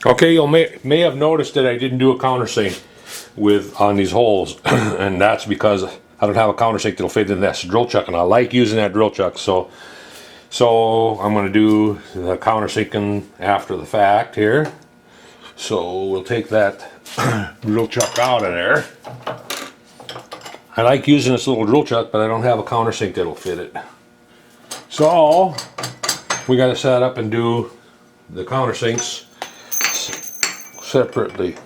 Okay, you may have noticed that I didn't do a countersink on these holes, and that's because I don't have a countersink that'll fit in that drill chuck, and I like using that drill chuck. So I'm going to do the countersinking after the fact here. So we'll take that drill chuck out of there. I like using this little drill chuck, but I don't have a countersink that'll fit it. So we got to set up and do the countersinks separately.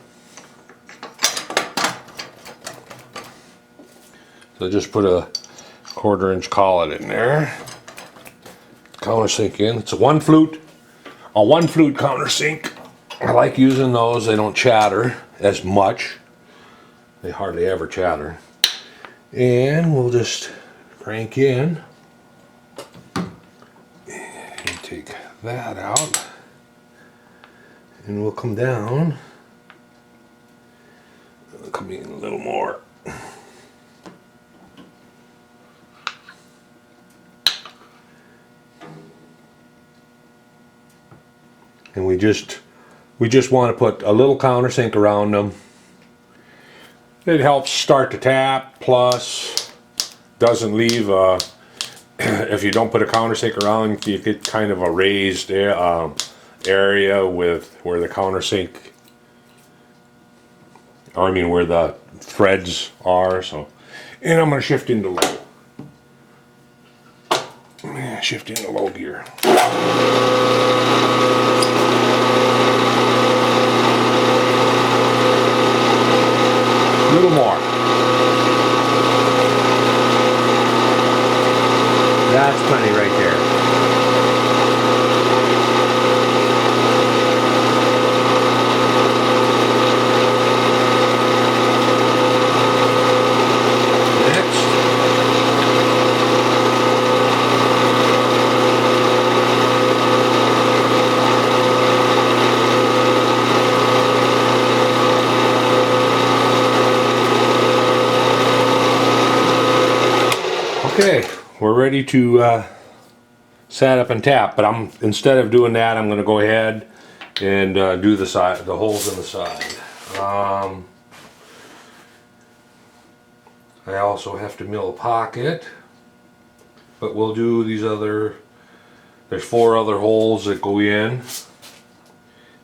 So just put a 1/4-inch collet in there. Countersink in. It's a one flute countersink. I like using those. They don't chatter as much. They hardly ever chatter. And we'll just crank in and take that out. And we'll come down. We'll come in a little more. And we just want to put a little countersink around them. It helps start the tap, plus doesn't leave if you don't put a countersink around, you get kind of a raised area with where the countersink, or I mean where the threads are. So, and I'm going to shift into low. Shift into low gear. A little more. That's plenty right there. Next. Okay, we're ready to set up and tap, but instead of doing that, I'm going to go ahead and do the holes in the side. I also have to mill a pocket, but we'll do these there's 4 other holes that go in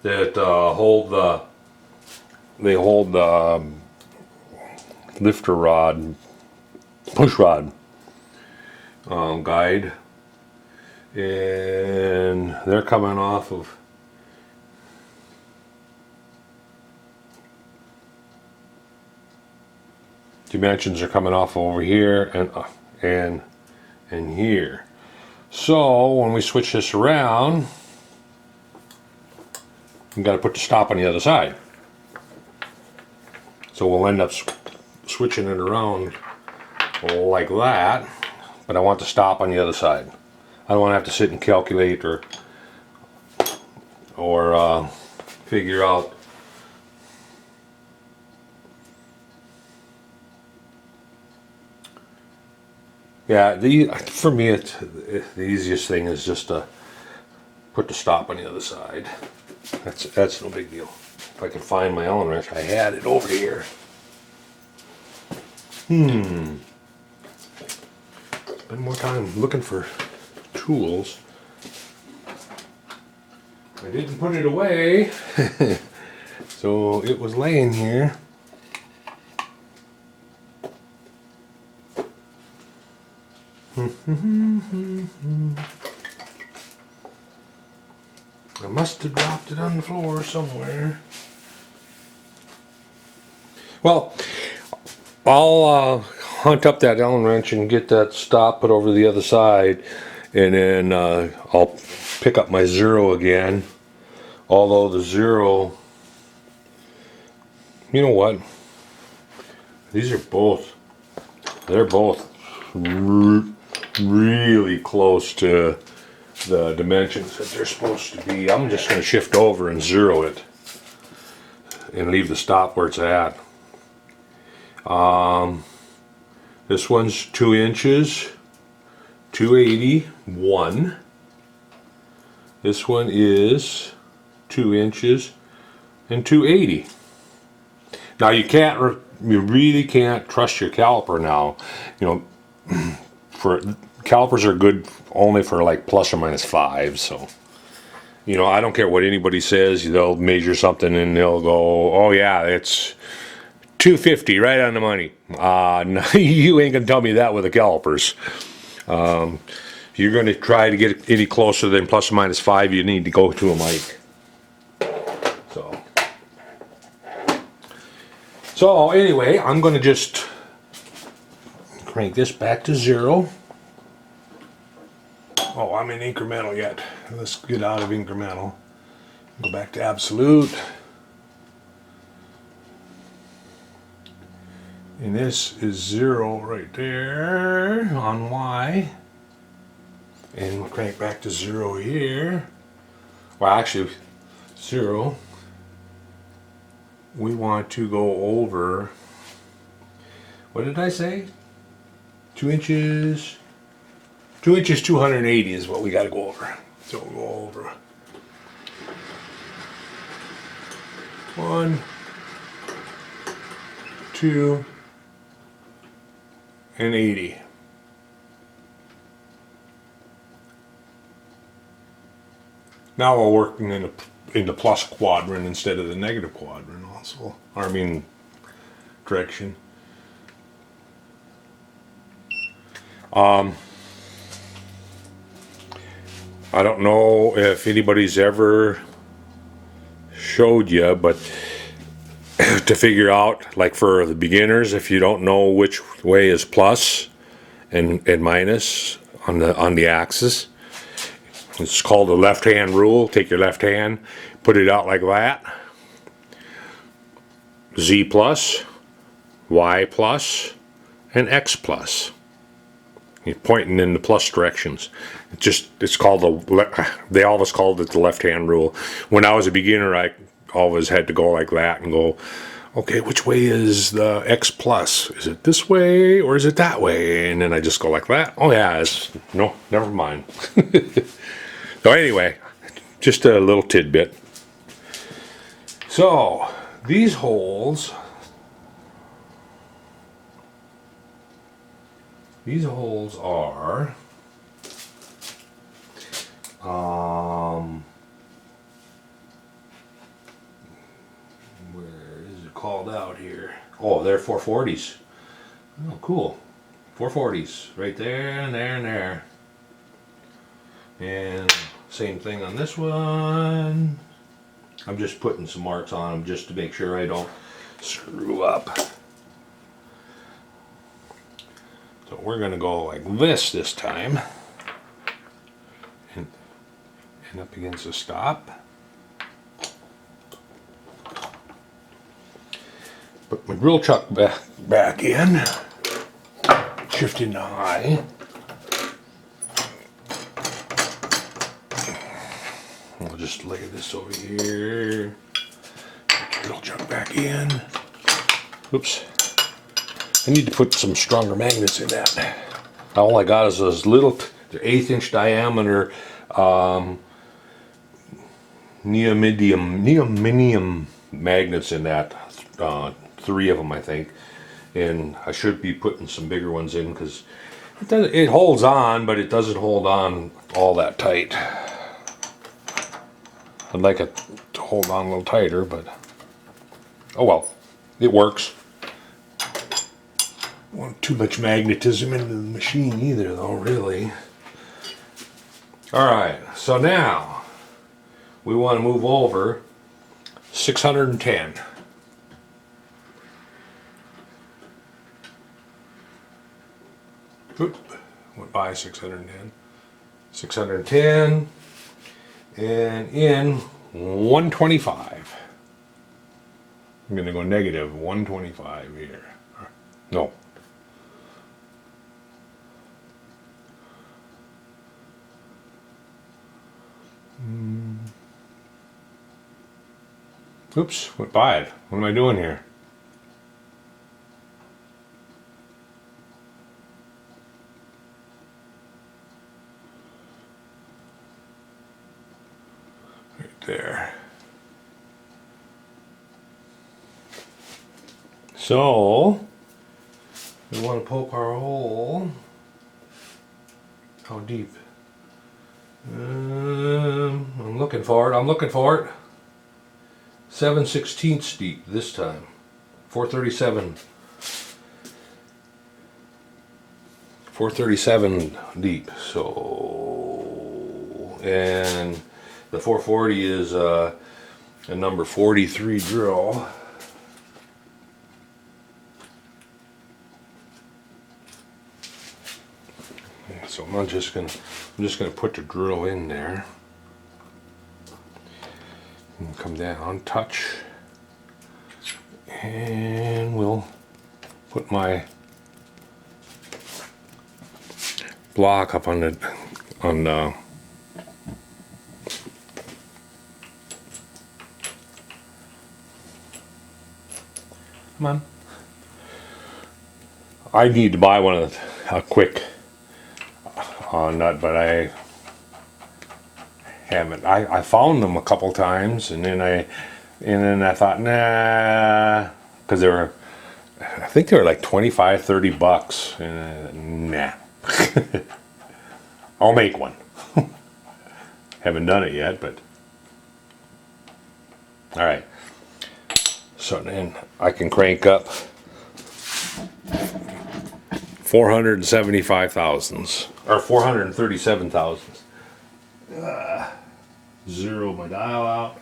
that hold the lifter rod, push rod guide, and they're coming off of dimensions are coming off over here and here. So when we switch this around, we got to put the stop on the other side. So we'll end up switching it around like that, but I want the stop on the other side. I don't want to have to sit and calculate or figure out. Yeah, for me, the easiest thing is just to put the stop on the other side. That's no big deal. If I can find my Allen wrench, I had it over here. Spend more time looking for tools. I didn't put it away, so it was laying here. I must have dropped it on the floor somewhere. Well, I'll hunt up that Allen wrench and get that stop put over the other side, and then I'll pick up my 0 again. Although the 0, you know what? They're both really close to the dimensions that they're supposed to be. I'm just going to shift over and 0 it and leave the stop where it's at. This one's 2 inches, 281. This one is 2 inches, and 280. Now you really can't trust your caliper now. You know, for calipers are good only for like plus or minus 5. So, you know, I don't care what anybody says. They'll measure something and they'll go, "Oh yeah, it's 250, right on the money." No, you ain't gonna tell me that with the calipers. If you're gonna try to get any closer than plus or minus 5, you need to go to a mic. So anyway, I'm gonna just crank this back to 0. Oh, I'm in incremental yet. Let's get out of incremental. Go back to absolute. And this is 0 right there on Y. And we'll crank back to 0 here. Well, actually, 0. We want to go over, what did I say? 2 inches. 2 inches, 280 is what we got to go over. So we'll go over 1, 2, and 80. Now we're working in the plus quadrant instead of the negative quadrant also. I mean, direction. I don't know if anybody's ever showed you, but to figure out, like for the beginners, if you don't know which way is plus and minus on the axis, it's called the left hand rule. Take your left hand, put it out like that. Z plus, Y plus, and X plus. You're pointing in the plus directions. It's called they always called it the left hand rule. When I was a beginner, I always had to go like that and go, okay, which way is the X plus? Is it this way or is it that way? And then I just go like that. Oh yeah, no, never mind. So anyway, just a little tidbit. So these holes are where is it called out here? Oh, they're 440s. Oh, cool. 440s right there and there and there. And same thing on this one. I'm just putting some marks on them just to make sure I don't screw up. So we're going to go like this time. And up against the stop. Put my drill chuck back in. Shift into high. We'll just lay this over here. Put the drill chuck back in. Oops. I need to put some stronger magnets in that. All I got is those little, they're 1/8 inch diameter neodymium magnets in that. 3 of them, I think. And I should be putting some bigger ones in because it holds on, but it doesn't hold on all that tight. I'd like it to hold on a little tighter, but oh well, it works. Don't want too much magnetism into the machine either, though, really. Alright, so now we want to move over 610. Oop, went by 610. 610 and in 125. I'm going to go negative 125 here. No. Oops, went by it. What am I doing here? Right there. So we want to poke our hole. How deep? I'm looking for it. 7/16 deep this time. 437. 437 deep. So, and the 440 is a number 43 drill. So I'm just gonna put the drill in there and come down, touch, and we'll put my block up on the come on. I need to buy one of a quick nut, but I haven't. I found them a couple times, and then I thought, nah, because I think they were like 25, 30 bucks. Nah. I'll make one. Haven't done it yet, but all right. So then I can crank up 475 thousandths or 437 thousandths. Zero my dial out.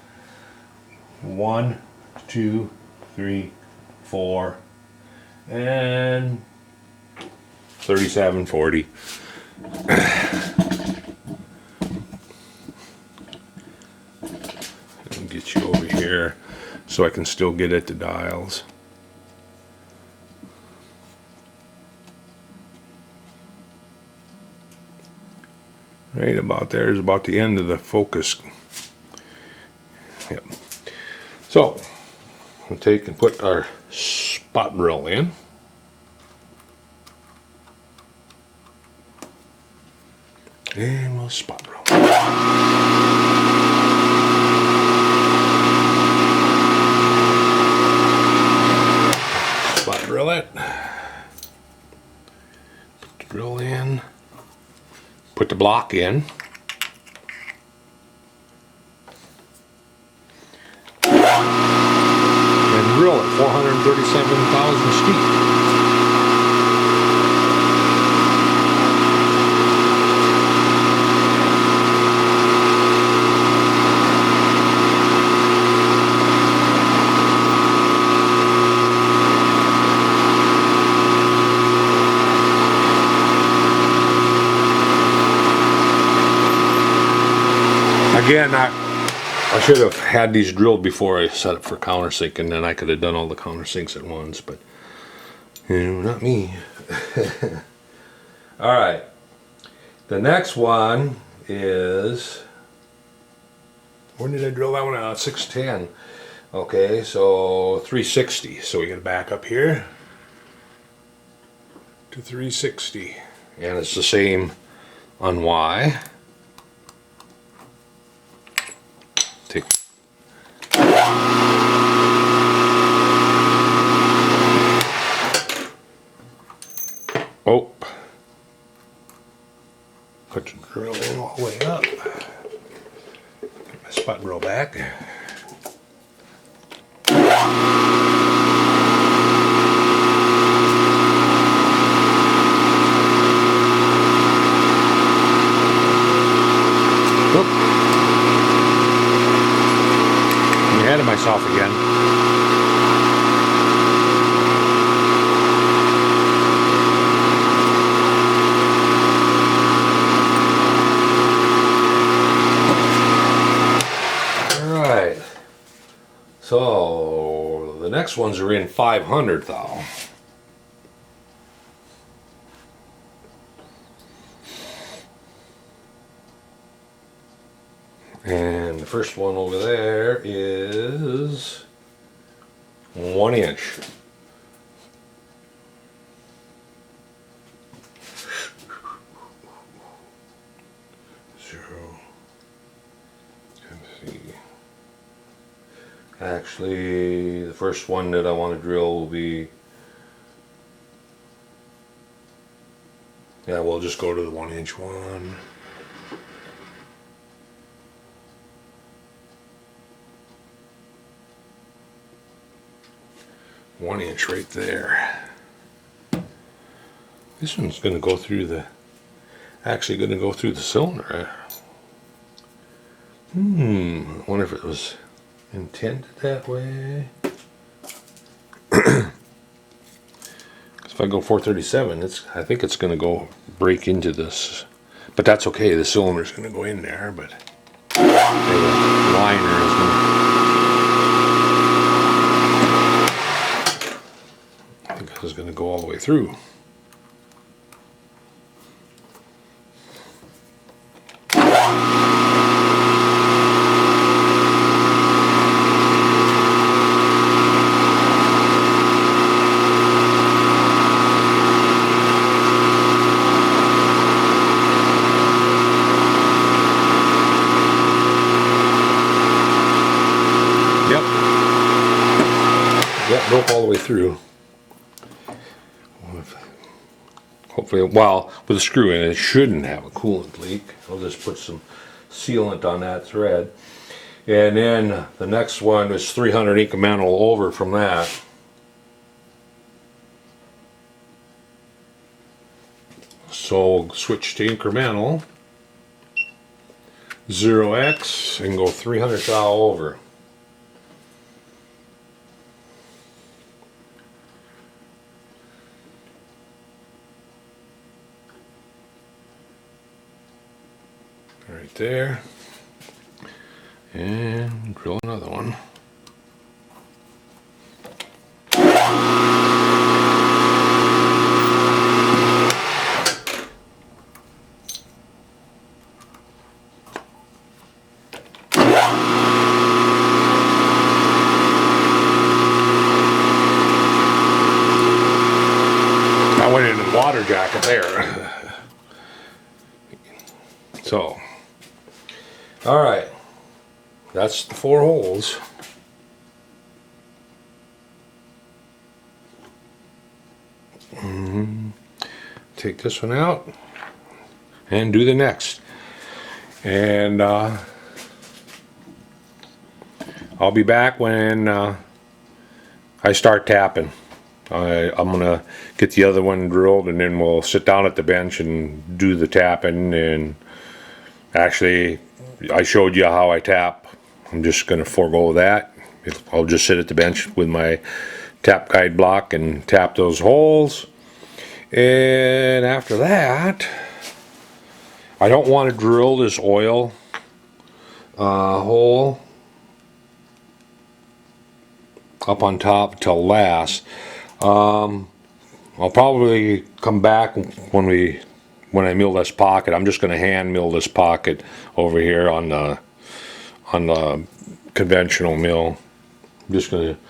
1, 2, 3, 4, and 3740. I'll get you over here so I can still get at the dials. Right about there is about the end of the focus. Yep. So we'll take and put our spot drill in. And we'll spot drill. Spot drill it. Put the drill in. Put the block in. And drill at 437,000 feet. Again, I should have had these drilled before I set up for countersink, and then I could have done all the countersinks at once, but not me. All right. The next one is, when did I drill that one out? 610. Okay, so 360. So we got to back up here to 360, and it's the same on Y. Take. Oh, put the drill in all the way up. Get my spot drill back. Ahead of myself again. All right. So the next ones are in 500 thou. And the first one over there is 1 inch. Actually, the first one that I want to drill will be, yeah, we'll just go to the 1-inch one. One inch right there. This one's going to go through the, actually going to go through the cylinder. I wonder if it was intended that way. If I go 437, I think it's going to go break into this, but that's okay. The cylinder's going to go in there, but the liner is going to. I think this is going to go all the way through. Yep, broke all the way through. Hopefully, well, with a screw in it shouldn't have a coolant leak. I'll just put some sealant on that thread. And then the next one is 300 incremental over from that. So switch to incremental, 0x, and go 300 thou over. Right there, and drill another one. I went in the water jacket there. So, all right, that's the 4 holes. Take this one out and do the next. And I'll be back when I start tapping. I'm gonna get the other one drilled, and then we'll sit down at the bench and do the tapping. And actually, I showed you how I tap. I'm just gonna forego that. I'll just sit at the bench with my tap guide block and tap those holes. And after that, I don't want to drill this oil hole up on top till last. I'll probably come back when I mill this pocket. I'm just going to hand mill this pocket over here on the conventional mill. I'm just going to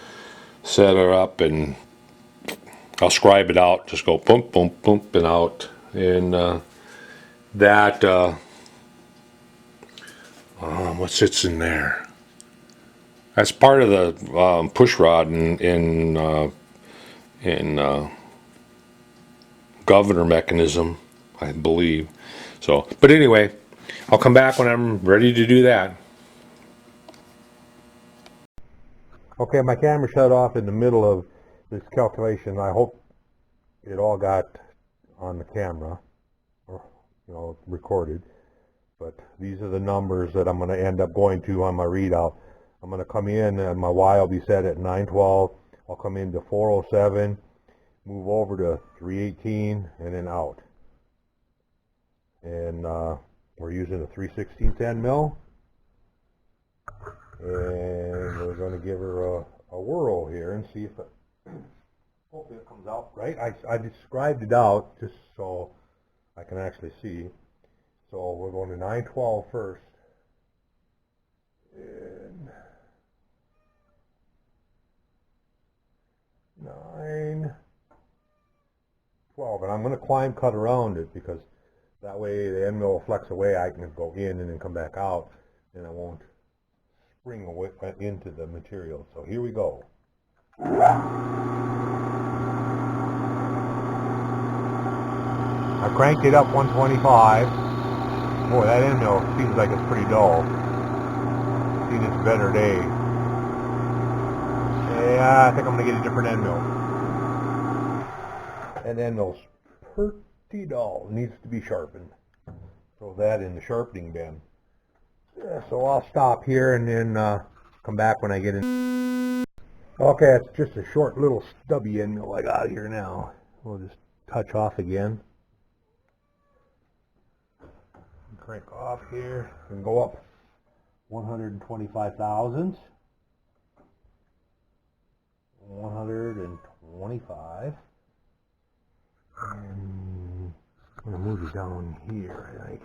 set her up and I'll scribe it out. Just go boom, boom, boom, and out. And what sits in there? That's part of the push rod in governor mechanism, I believe. So, but anyway, I'll come back when I'm ready to do that. Okay, my camera shut off in the middle of this calculation. I hope it all got on the camera, or recorded. But these are the numbers that I'm going to end up going to on my readout. I'm going to come in and my Y will be set at 912. I'll come into 407, move over to 318, and then out. And we're using a 3/16 end mill. And we're going to give her a whirl here and see if it, hopefully it comes out right. I described it out just so I can actually see. So we're going to 912 first. And 912. And I'm going to climb cut around it because that way the end mill will flex away. I can go in and then come back out and I won't spring into the material. So here we go. I cranked it up 125. Boy, that end mill seems like it's pretty dull. Seen its better days. Yeah, I think I'm gonna get a different end mill. And end mill's pretty dull. Needs to be sharpened. Throw that in the sharpening bin. Yeah, so I'll stop here and then come back when I get in. Okay, it's just a short little stubby end mill I got here now. We'll just touch off again. Crank off here and go up 125 thousandths. 125. And I'm going to move it down here, I think.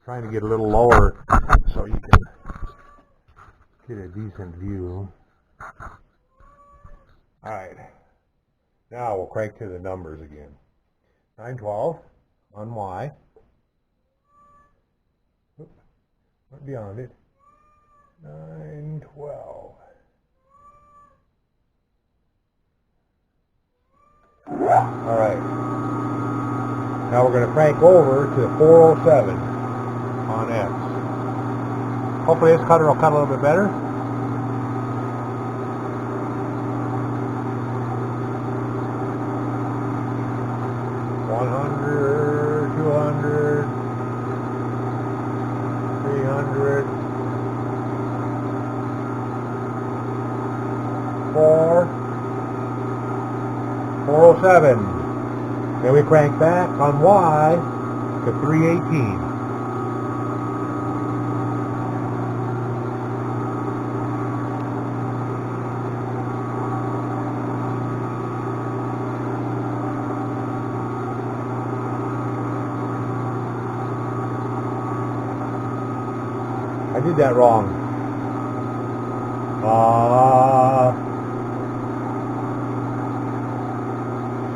Trying to get a little lower so you can get a decent view. Alright, now we'll crank to the numbers again. 912 on Y. Oops, went beyond it. 912. Alright, now we're going to crank over to 407 on X. Hopefully this cutter will cut a little bit better. $100, $200, $300, $407. Then we crank back on Y to 318. I did that wrong.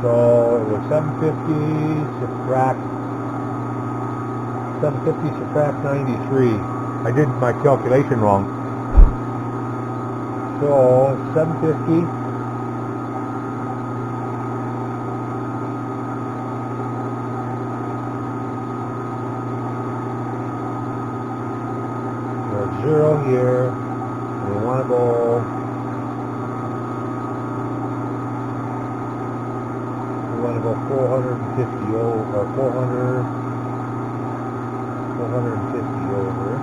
So it was 750 subtract 93. I did my calculation wrong. So 750 0 here, and we want to go we want to go 450 over, or 450 over.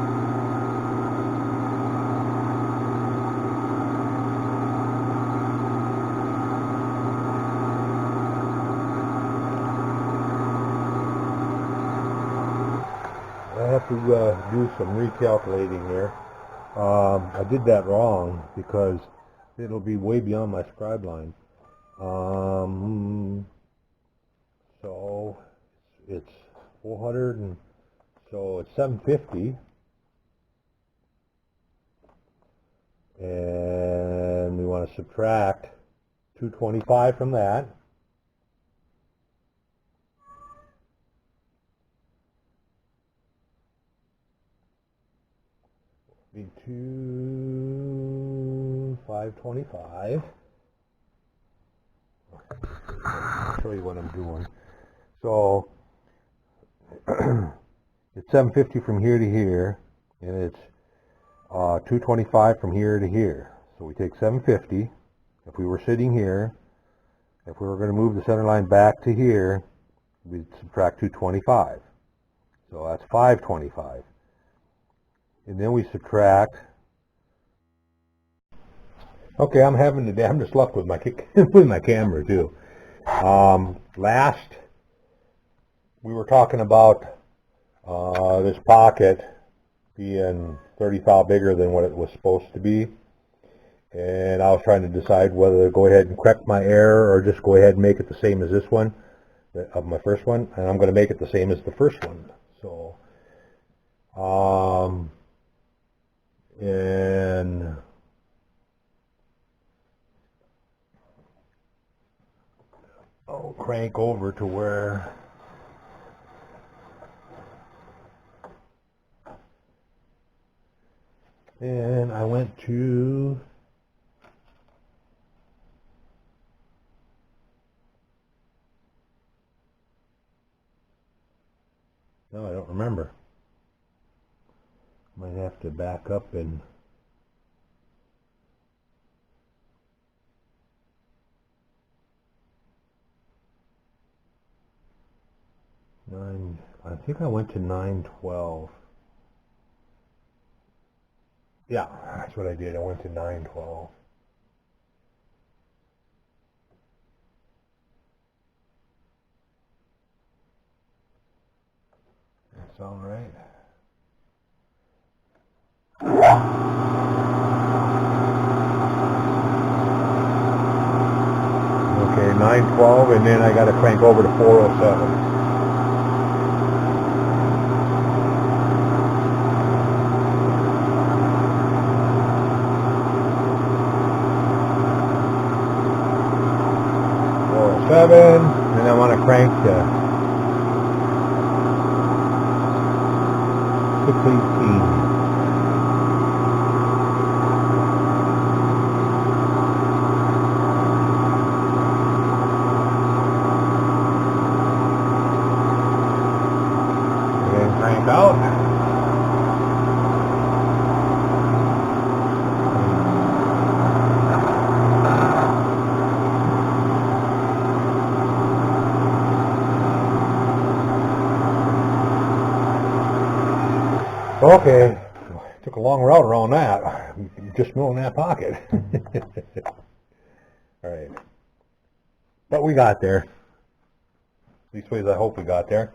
I have to do some recalculating here. I did that wrong because it'll be way beyond my scribe line. So it's 400, and so it's 750, and we want to subtract 225 from that. Be 525. I'll show you what I'm doing. So it's 750 from here to here, and it's 225 from here to here. So we take 750. If we were sitting here, if we were going to move the center line back to here, we'd subtract 225. So that's 525. And then we subtract. Okay, I'm having the damnedest luck with my with my camera too. Last we were talking about this pocket being 30 thou bigger than what it was supposed to be, and I was trying to decide whether to go ahead and correct my error or just go ahead and make it the same as this one, of my first one, and I'm going to make it the same as the first one. So and I'll crank over to where And I went to no, I don't remember. Might have to back up and I think I went to 912. Yeah, that's what I did. I went to 912. That sound right? Okay, 912, and then I got to crank over to 407. And I want to crank to 618. And crank out. Okay, took a long route around that. Just milling that pocket. All right, but we got there. These ways, I hope we got there.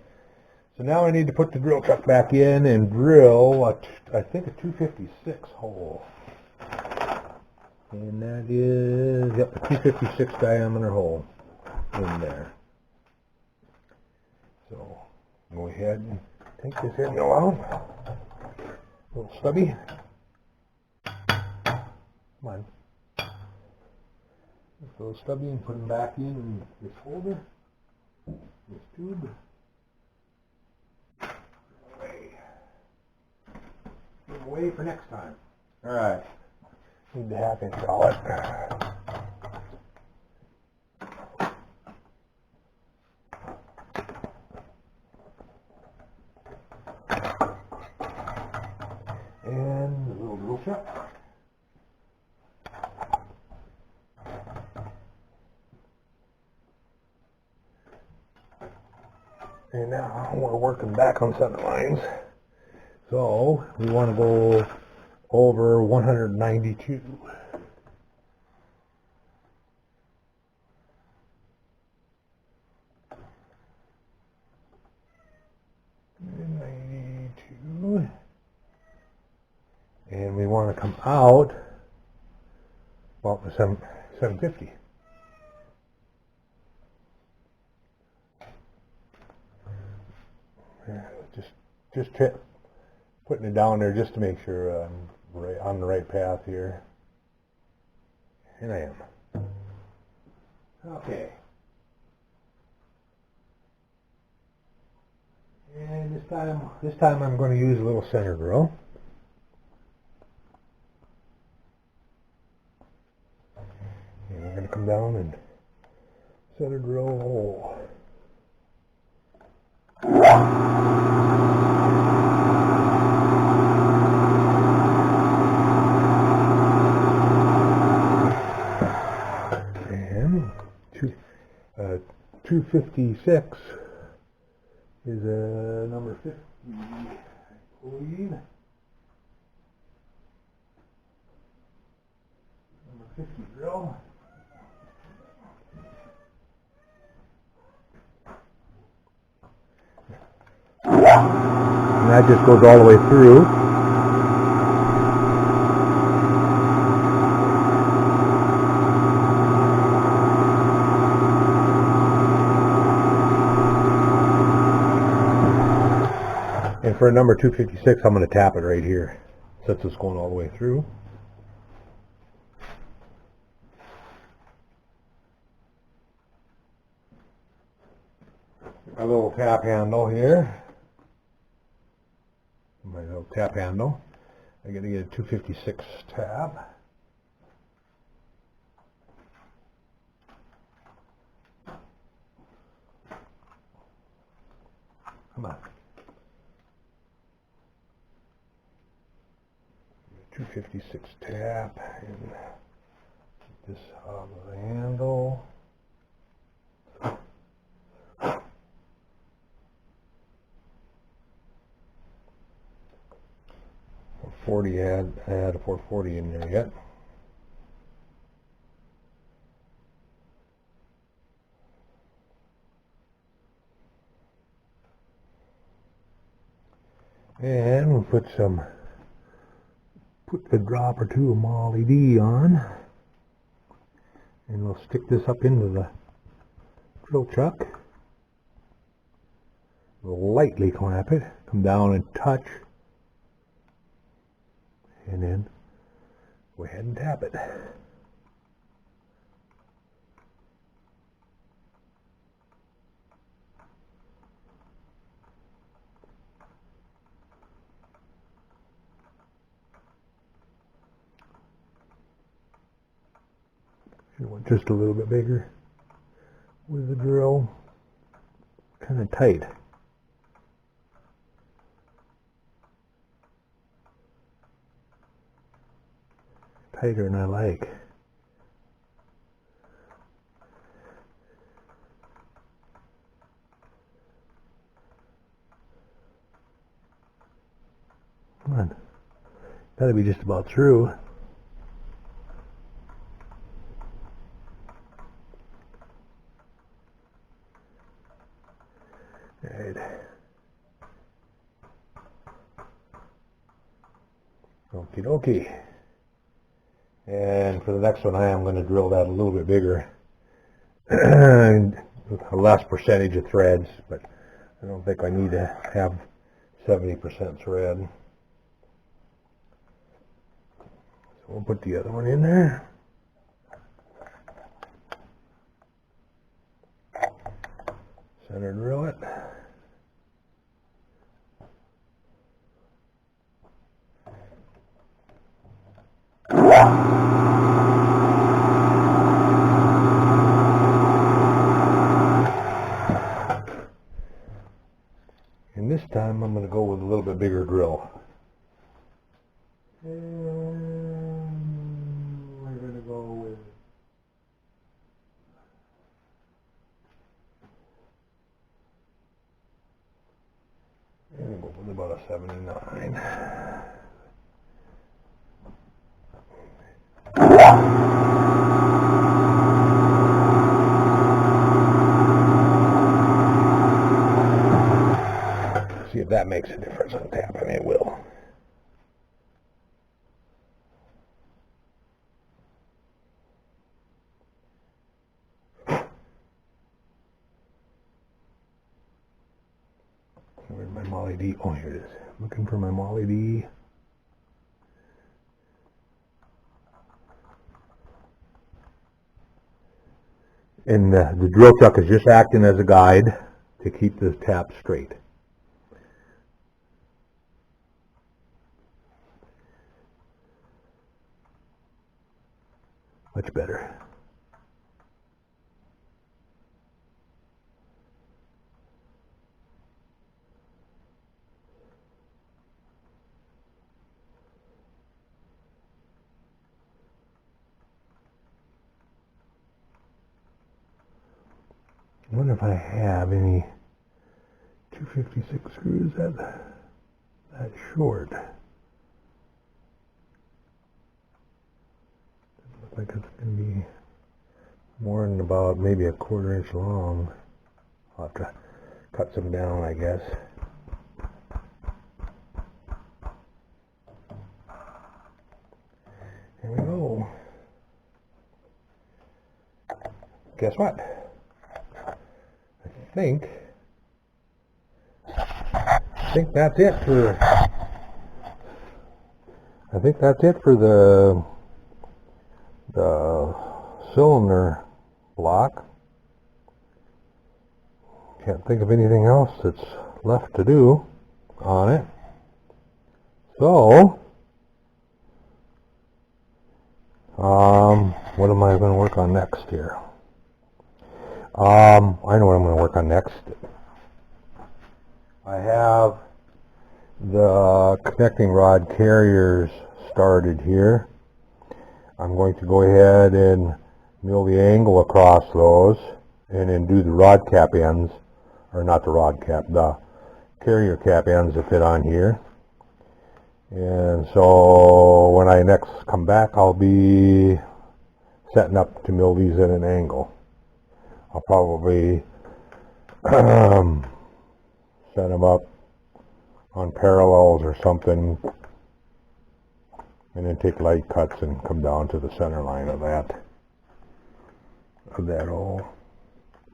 So now I need to put the drill truck back in and drill, I think, a 256 hole. And that is, yep, a 256 diameter hole in there. So go ahead and take this end mill out. A little stubby. Come on. Take a little stubby and put them back in this holder, this tube. Away for next time. All right. Need the 1/2 inch collet. And a little drill chuck. And now we're working back on center lines. So we want to go over 192. And we want to come out, well, 750. Just putting it down there just to make sure I'm right on the right path here. And I am. Okay. And this time I'm going to use a little center drill. And we're going to come down and center drill a hole. And 256 is a number 50, I believe. Number 50 drill. And that just goes all the way through. And for a number 256, I'm going to tap it right here, since it's going all the way through. A little tap handle here. My little tap handle. I gotta get a 256 tab. Come on. 256 tab and get this out of the handle. 440, I had a 440 in there yet. And we'll put a drop or two of Molly D on, and we'll stick this up into the drill chuck. We'll lightly clamp it, come down and touch, and then go ahead and tap it. You want just a little bit bigger with the drill, kind of tight. Tighter than I like. Come on. Gotta be just about through. Right. Okie dokie. And for the next one, I am going to drill that a little bit bigger. A less percentage of threads, but I don't think I need to have 70% thread. So we'll put the other one in there. Center drill it. And this time I'm going to go with a little bit bigger drill. And we're going to go with about a 79. See if that makes a difference on tapping. It will. Where's my Molly D? Oh, here it is. Looking for my Molly D. And the drill chuck is just acting as a guide to keep the tap straight. Much better. I wonder if I have any 256 screws that short. Doesn't look like it's going to be more than about maybe a 1/4 inch long. I'll have to cut some down, I guess. Here we go. Guess what? I think that's it for the cylinder block. Can't think of anything else that's left to do on it. So work on next here? I know what I'm going to work on next. I have the connecting rod carriers started here. I'm going to go ahead and mill the angle across those and then do the rod cap ends, or not the rod cap, the carrier cap ends that fit on here. And so when I next come back, I'll be setting up to mill these at an angle. I'll probably set them up on parallels or something, and then take light cuts and come down to the center line of that hole.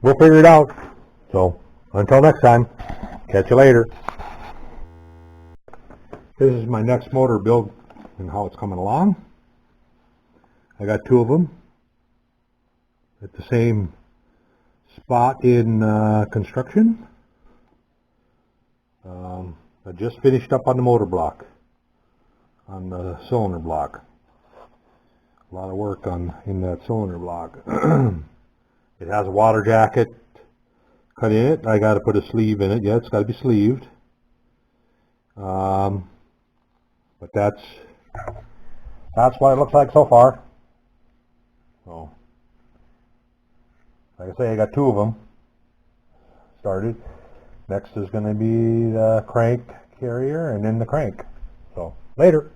We'll figure it out. So until next time, catch you later. This is my next motor build and how it's coming along. I got two of them at the same spot in construction. I just finished up on the motor block, on the cylinder block. A lot of work in that cylinder block. It has a water jacket cut in it. I got to put a sleeve in it. Yeah, it's got to be sleeved. But that's what it looks like so far. So, like I say, I got two of them started. Next is going to be the crank carrier and then the crank. So, later.